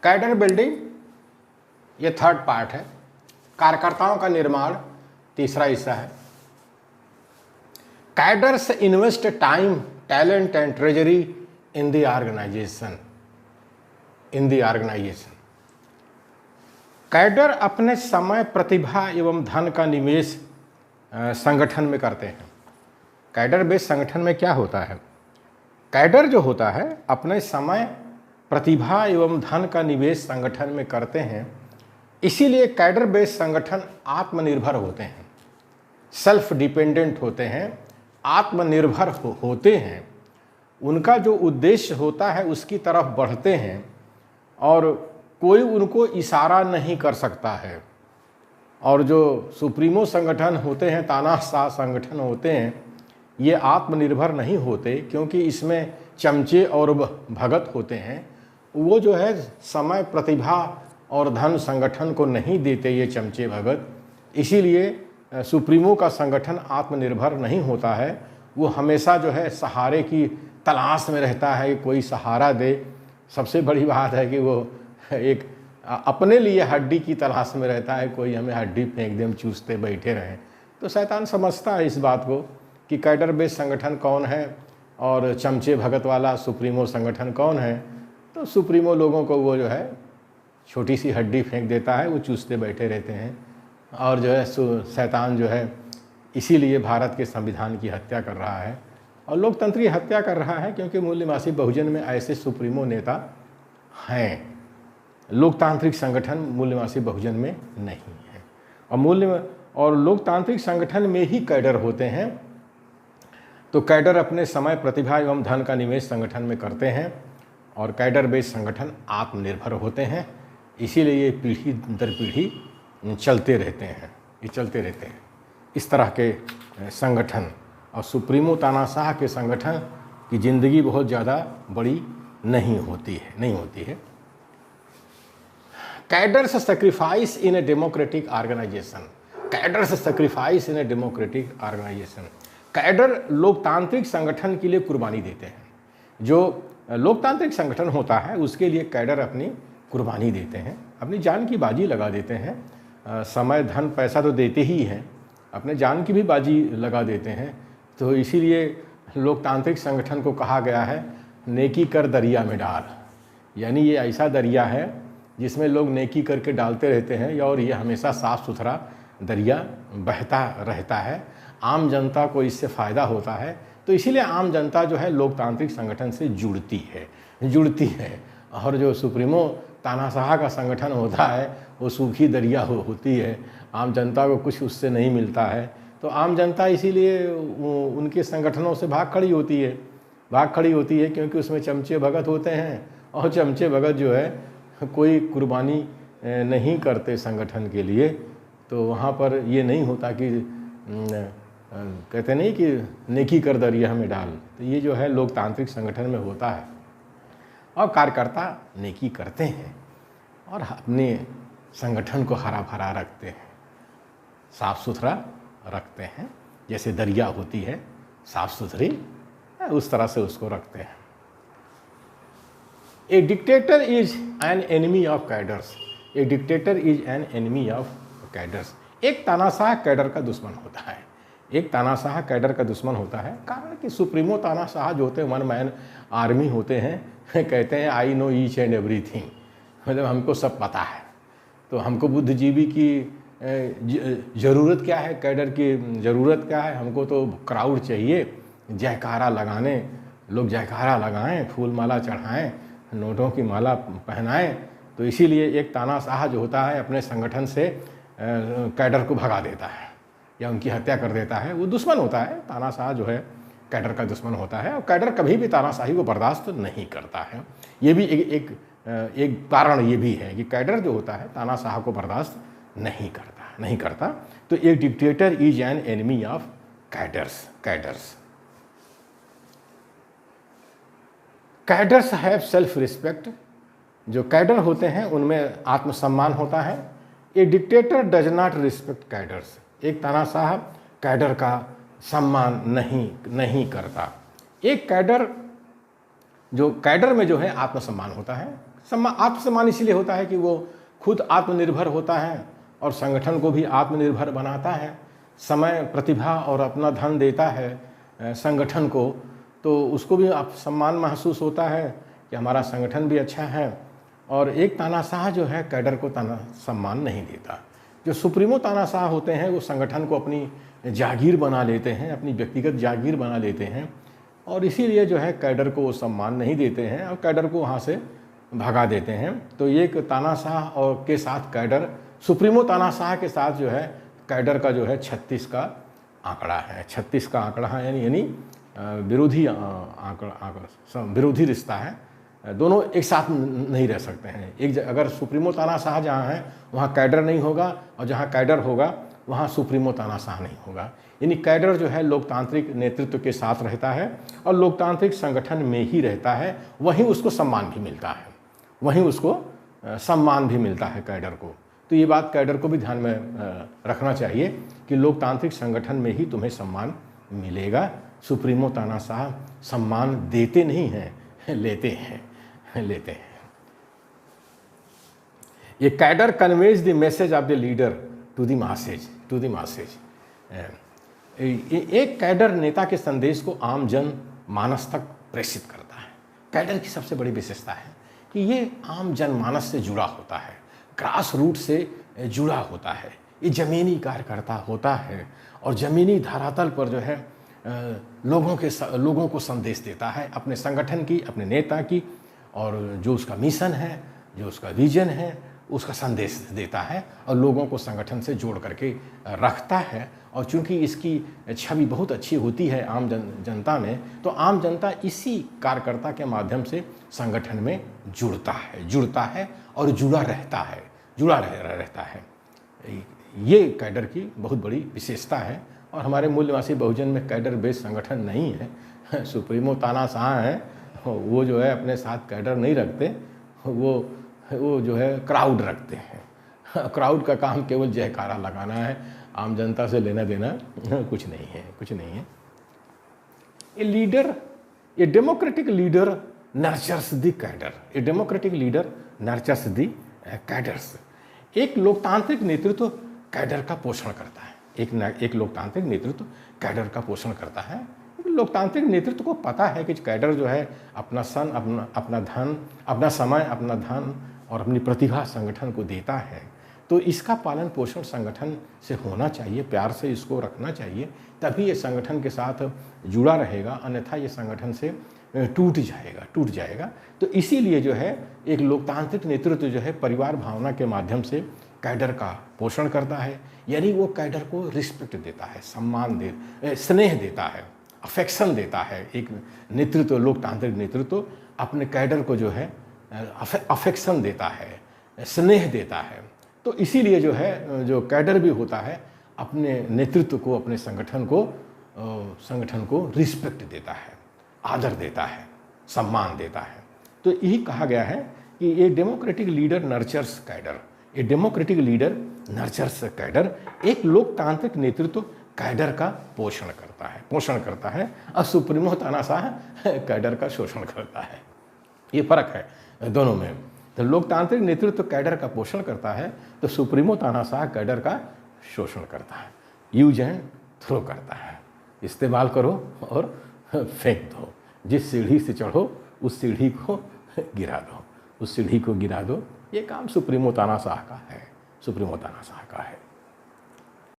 Cadre building ये third part है। कार्यकर्ताओं का निर्माण तीसरा हिस्सा है। Cadres invest time, talent and treasury in the organisation. Cadre अपने समय, प्रतिभा एवं धन का निवेश संगठन में करते हैं। कैडर बेस्ड संगठन में क्या होता है? कैडर जो होता है अपने समय, प्रतिभा एवं धन का निवेश संगठन में करते हैं। इसीलिए कैडर बेस्ड संगठन आत्मनिर्भर होते हैं, सेल्फ डिपेंडेंट होते हैं, आत्मनिर्भर होते हैं। उनका जो उद्देश्य होता है उसकी तरफ बढ़ते हैं और कोई उनको इशारा नहीं कर सकता है। और जो सुप्रीमो संगठन होते हैं, तानाशाह संगठन होते हैं, ये आत्मनिर्भर नहीं होते क्योंकि इसमें चमचे और भगत होते हैं। वो जो है समय, प्रतिभा और धन संगठन को नहीं देते ये चमचे भगत। इसीलिए सुप्रीमो का संगठन आत्मनिर्भर नहीं होता है। वो हमेशा जो है सहारे की तलाश में रहता है, कोई सहारा दे। सबसे बड़ी बात है कि वो एक अपने लिए हड्डी की तलाश में रहता है, कोई हमें हड्डी फेंक दे, हम चूसते बैठे रहें। तो शैतान समझता है इस बात को कि कैडर बेस्ड संगठन कौन है और चमचे भगत वाला सुप्रीमो संगठन कौन है। तो सुप्रीमो लोगों को वो जो है छोटी सी हड्डी फेंक देता है, वो चूसते बैठे रहते हैं। और जो है शैतान जो है इसीलिए भारत के संविधान की हत्या कर रहा है और लोकतंत्रीय हत्या कर रहा है, क्योंकि मूल्यवासी बहुजन में ऐसे सुप्रीमो नेता हैं। लोकतांत्रिक संगठन मूल्यवासी बहुजन में नहीं है और लोकतांत्रिक संगठन में ही कैडर होते हैं। तो कैडर अपने समय, प्रतिभा एवं धन का निवेश संगठन में करते हैं और कैडर बेस्ड संगठन आत्मनिर्भर होते हैं। इसीलिए ये पीढ़ी दर पीढ़ी चलते रहते हैं। इस तरह के संगठन और सुप्रीमो तानाशाह के संगठन की ज़िंदगी बहुत ज़्यादा बड़ी नहीं होती है। Cadres sacrifice in a democratic organisation. Cadre लोकतांत्रिक संगठन के लिए कुर्बानी देते हैं। जो लोकतांत्रिक संगठन होता है उसके लिए कैडर अपनी कुर्बानी देते हैं, अपनी जान की बाजी लगा देते हैं। समय, धन, पैसा तो देते ही हैं, अपने जान की भी बाजी लगा देते हैं। तो इसीलिए लोकतांत्रिक संगठन को कहा गया है नेकी कर दरिया में डाल। यानी ये ऐसा दरिया है जिसमें लोग नेकी करके डालते रहते हैं और ये हमेशा साफ़ सुथरा दरिया बहता रहता है। आम जनता को इससे फ़ायदा होता है। तो इसीलिए आम जनता जो है लोकतांत्रिक संगठन से जुड़ती है। और जो सुप्रीमो तानाशाह का संगठन होता है वो सूखी दरिया होती है, आम जनता को कुछ उससे नहीं मिलता है। तो आम जनता इसीलिए उनके संगठनों से भाग खड़ी होती है क्योंकि उसमें चमचे भगत होते हैं और चमचे भगत जो है कोई कुर्बानी नहीं करते संगठन के लिए। तो वहाँ पर ये नहीं होता कि कहते नहीं कि नेकी कर दरिया में डाल। तो ये जो है लोकतांत्रिक संगठन में होता है और कार्यकर्ता नेकी करते हैं और अपने संगठन को हरा भरा रखते हैं, साफ़ सुथरा रखते हैं। जैसे दरिया होती है साफ़ सुथरी, उस तरह से उसको रखते हैं। ए dictator is an enemy of cadres. एक तानाशाह कैडर का दुश्मन होता है। कारण कि सुप्रीमो तानाशाह जो होते हैं वन मैन आर्मी होते हैं, कहते हैं I know each and everything, मतलब हमको सब पता है। तो हमको बुद्धिजीवी की ज़रूरत क्या है, कैडर की ज़रूरत क्या है? हमको तो क्राउड चाहिए, जयकारा लगाने, लोग जयकारा लगाएं, फूल माला चढ़ाएं, नोटों की माला पहनाएं। तो इसीलिए एक तानाशाह जो होता है अपने संगठन से कैडर को भगा देता है या उनकी हत्या कर देता है। वो दुश्मन होता है, तानाशाह जो है कैडर का दुश्मन होता है और कैडर कभी भी तानाशाही को बर्दाश्त नहीं करता है। ये भी एक कारण ये भी है कि कैडर जो होता है तानाशाह को बर्दाश्त नहीं करता। तो एक dictator is an enemy of cadres have self respect. जो कैडर होते हैं उनमें आत्मसम्मान होता है। ए dictator does not respect cadres. एक तानाशाह कैडर का सम्मान नहीं करता। एक कैडर में जो है आत्मसम्मान होता है, आत्मसम्मान इसलिए होता है कि वो खुद आत्मनिर्भर होता है और संगठन को भी आत्मनिर्भर बनाता है। समय, प्रतिभा और अपना धन देता है संगठन को, तो उसको भी सम्मान महसूस होता है कि हमारा संगठन भी अच्छा है। और एक तानाशाह जो है कैडर को सम्मान नहीं देता। जो सुप्रीमो तानाशाह होते हैं वो संगठन को अपनी जागीर बना लेते हैं, अपनी व्यक्तिगत जागीर बना लेते हैं, और इसीलिए जो है कैडर को वो सम्मान नहीं देते हैं और कैडर को वहाँ से भगा देते हैं। तो एक तानाशाह और के साथ कैडर, सुप्रीमो तानाशाह के साथ जो है कैडर का जो है 36 का आंकड़ा है। 36 का आंकड़ा है, यानी विरोधी रिश्ता है। दोनों एक साथ नहीं रह सकते हैं। अगर सुप्रीमो तानाशाह जहाँ है वहाँ कैडर नहीं होगा, और जहाँ कैडर होगा वहाँ सुप्रीमो तानाशाह नहीं होगा। यानी कैडर जो है लोकतांत्रिक नेतृत्व के साथ रहता है और लोकतांत्रिक संगठन में ही रहता है, वहीं उसको सम्मान भी मिलता है, वहीं उसको सम्मान भी मिलता है कैडर को। तो ये बात कैडर को भी ध्यान में रखना चाहिए कि लोकतांत्रिक संगठन में ही तुम्हें सम्मान मिलेगा। सुप्रीमो तानाशाह सम्मान देते नहीं हैं, लेते हैं। ये cadre conveys the message of the leader to the masses. एक कैडर नेता के संदेश को आम जन मानस तक प्रेषित करता है। कैडर की सबसे बड़ी विशेषता है कि ये आम जनमानस से जुड़ा होता है, ग्रास रूट से जुड़ा होता है। ये ज़मीनी कार्यकर्ता होता है और ज़मीनी धरातल पर जो है लोगों को संदेश देता है, अपने संगठन की, अपने नेता की, और जो उसका मिशन है, जो उसका विजन है, उसका संदेश देता है और लोगों को संगठन से जोड़ करके रखता है। और चूंकि इसकी छवि बहुत अच्छी होती है आम जनता में, तो आम जनता इसी कार्यकर्ता के माध्यम से संगठन में जुड़ता है और जुड़ा रहता है। ये कैडर की बहुत बड़ी विशेषता है। और हमारे मूल्यवासी बहुजन में कैडर बेस्ड संगठन नहीं है। सुप्रीमो तानाशाह हैं, वो जो है अपने साथ कैडर नहीं रखते, वो जो है क्राउड रखते हैं। क्राउड का काम केवल जयकारा लगाना है, आम जनता से लेना देना कुछ नहीं है। ये democratic leader nurtures the cadres. एक लोकतांत्रिक नेतृत्व कैडर का पोषण करता है। एक लोकतांत्रिक नेतृत्व कैडर का पोषण करता है। लोकतांत्रिक नेतृत्व को पता है कि कैडर जो है अपना धन, अपना समय, अपना धन और अपनी प्रतिभा संगठन को देता है। तो इसका पालन पोषण संगठन से होना चाहिए, प्यार से इसको रखना चाहिए, तभी ये संगठन के साथ जुड़ा रहेगा, अन्यथा ये संगठन से टूट जाएगा। तो इसीलिए जो है एक लोकतांत्रिक नेतृत्व जो है परिवार भावना के माध्यम से कैडर का पोषण करता है। यानी वो कैडर को रिस्पेक्ट देता है, सम्मान स्नेह देता है, अफेक्शन देता है। एक नेतृत्व, लोकतांत्रिक नेतृत्व अपने कैडर को जो है अफेक्शन देता है, स्नेह देता है। तो इसीलिए जो है जो कैडर भी होता है अपने नेतृत्व को, अपने संगठन को रिस्पेक्ट देता है, आदर देता है, सम्मान देता है। तो यही कहा गया है कि ये डेमोक्रेटिक लीडर नर्चर्स कैडर। एक लोकतांत्रिक नेतृत्व कैडर का पोषण करता है और सुप्रीमो तानाशाह कैडर का शोषण करता है। ये फर्क है दोनों में। तो लोकतांत्रिक नेतृत्व कैडर का पोषण करता है, तो सुप्रीमो तानाशाह कैडर का शोषण करता है, यूज एंड थ्रो करता है। इस्तेमाल करो और फेंक दो। जिस सीढ़ी से चढ़ो उस सीढ़ी को गिरा दो। ये काम सुप्रीमो तानाशाह का है।